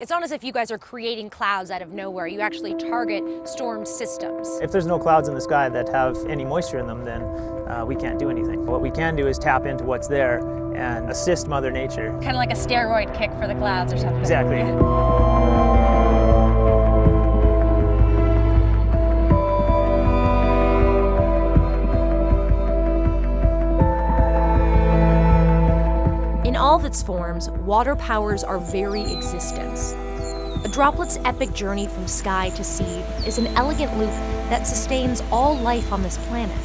It's not as if you guys are creating clouds out of nowhere. You actually target storm systems. If there's no clouds in the sky that have any moisture in them, then we can't do anything. What we can do is tap into what's there and assist Mother Nature. Kind of like a steroid kick for the clouds or something. Exactly. In all of its forms, water powers our very existence. A droplet's epic journey from sky to sea is an elegant loop that sustains all life on this planet.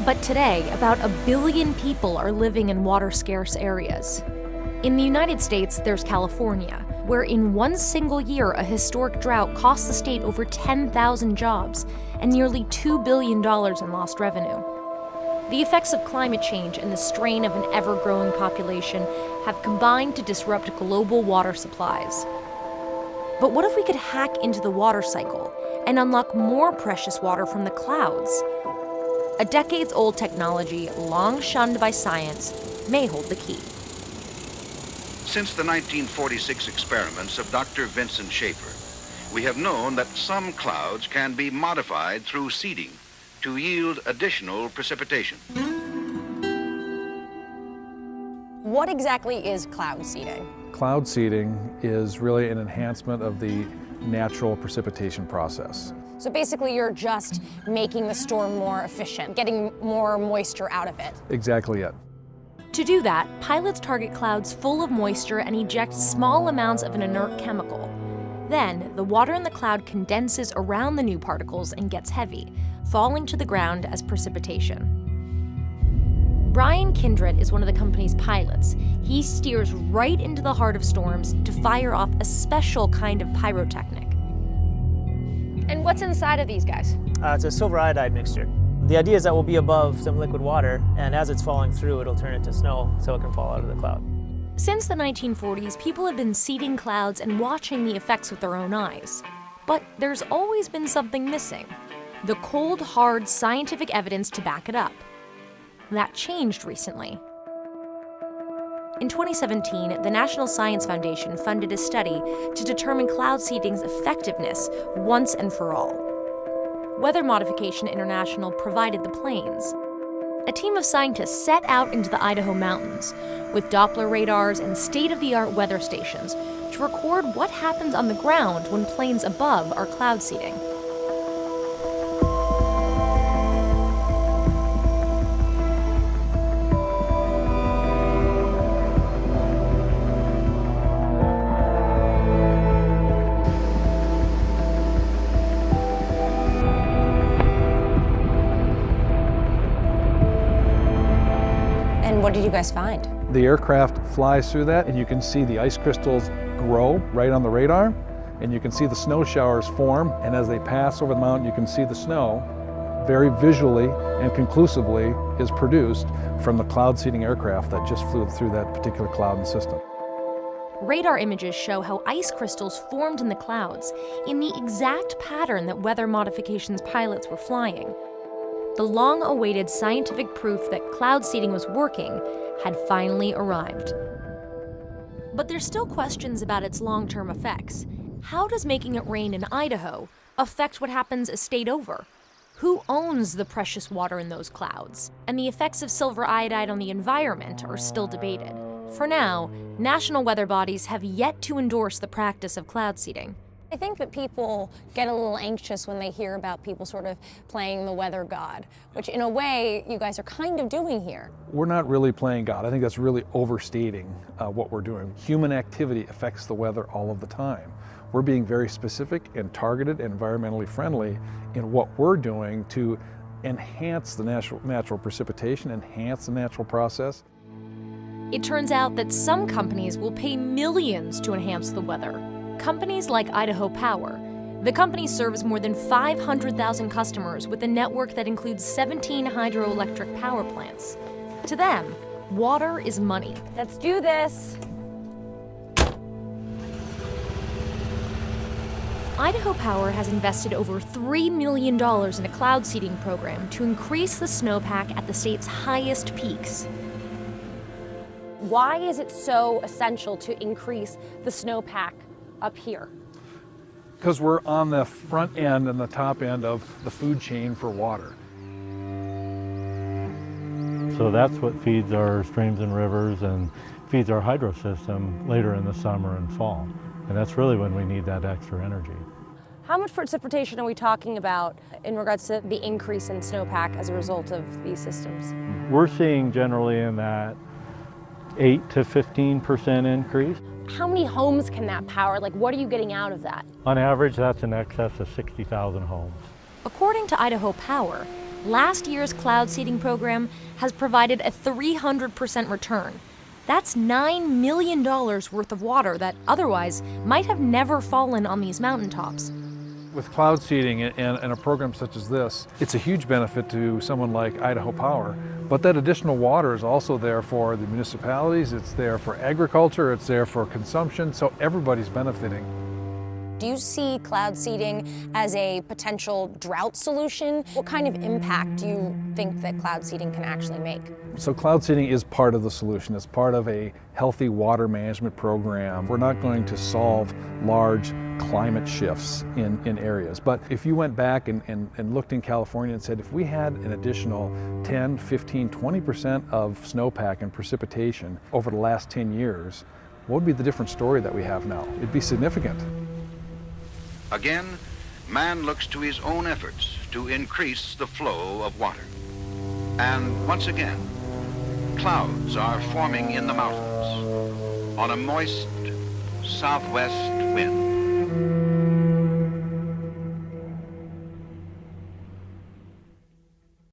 But today, about 1 billion people are living in water-scarce areas. In the United States, there's California, where in one single year, a historic drought cost the state over 10,000 jobs and nearly $2 billion in lost revenue. The effects of climate change and the strain of an ever-growing population have combined to disrupt global water supplies. But what if we could hack into the water cycle and unlock more precious water from the clouds? A decades-old technology, long shunned by science, may hold the key. Since the 1946 experiments of Dr. Vincent Schaefer, we have known that some clouds can be modified through seeding to yield additional precipitation. What exactly is cloud seeding? Cloud seeding is really an enhancement of the natural precipitation process. So basically you're just making the storm more efficient, getting more moisture out of it. Exactly it. To do that, pilots target clouds full of moisture and eject small amounts of an inert chemical. Then, the water in the cloud condenses around the new particles and gets heavy, falling to the ground as precipitation. Brian Kindred is one of the company's pilots. He steers right into the heart of storms to fire off a special kind of pyrotechnic. And what's inside of these guys? It's a silver iodide mixture. The idea is that we'll be above some liquid water, and as it's falling through, it'll turn it to snow so it can fall out of the cloud. Since the 1940s, people have been seeding clouds and watching the effects with their own eyes. But there's always been something missing: the cold, hard scientific evidence to back it up. That changed recently. In 2017, the National Science Foundation funded a study to determine cloud seeding's effectiveness once and for all. Weather Modification International provided the planes. A team of scientists set out into the Idaho mountains with Doppler radars and state-of-the-art weather stations to record what happens on the ground when planes above are cloud seeding. And what did you guys find? The aircraft flies through that, and you can see the ice crystals grow right on the radar, and you can see the snow showers form, and as they pass over the mountain, you can see the snow very visually and conclusively is produced from the cloud seeding aircraft that just flew through that particular cloud and system. Radar images show how ice crystals formed in the clouds in the exact pattern that Weather Modification's pilots were flying. The long-awaited scientific proof that cloud seeding was working had finally arrived. But there's still questions about its long-term effects. How does making it rain in Idaho affect what happens a state over? Who owns the precious water in those clouds? And the effects of silver iodide on the environment are still debated. For now, national weather bodies have yet to endorse the practice of cloud seeding. I think that people get a little anxious when they hear about people sort of playing the weather god, which in a way you guys are kind of doing here. We're not really playing God. I think that's really overstating what we're doing. Human activity affects the weather all of the time. We're being very specific and targeted and environmentally friendly in what we're doing to enhance the natural precipitation, enhance the natural process. It turns out that some companies will pay millions to enhance the weather. Companies like Idaho Power. The company serves more than 500,000 customers with a network that includes 17 hydroelectric power plants. To them, water is money. Let's do this. Idaho Power has invested over $3 million in a cloud seeding program to increase the snowpack at the state's highest peaks. Why is it so essential to increase the snowpack up here? Because we're on the front end and the top end of the food chain for water. So that's what feeds our streams and rivers and feeds our hydro system later in the summer and fall. And that's really when we need that extra energy. How much precipitation are we talking about in regards to the increase in snowpack as a result of these systems? We're seeing generally in that 8 to 15% increase. How many homes can that power? Like, what are you getting out of that? On average, that's in excess of 60,000 homes. According to Idaho Power, last year's cloud seeding program has provided a 300% return. That's $9 million worth of water that otherwise might have never fallen on these mountaintops. With cloud seeding and a program such as this, it's a huge benefit to someone like Idaho Power, but that additional water is also there for the municipalities, it's there for agriculture, it's there for consumption, so everybody's benefiting. Do you see cloud seeding as a potential drought solution? What kind of impact do you think that cloud seeding can actually make? So cloud seeding is part of the solution. It's part of a healthy water management program. We're not going to solve large climate shifts in areas. But if you went back and looked in California and said, if we had an additional 10, 15, 20% of snowpack and precipitation over the last 10 years, what would be the different story that we have now? It'd be significant. Again, man looks to his own efforts to increase the flow of water. And once again, clouds are forming in the mountains on a moist southwest wind.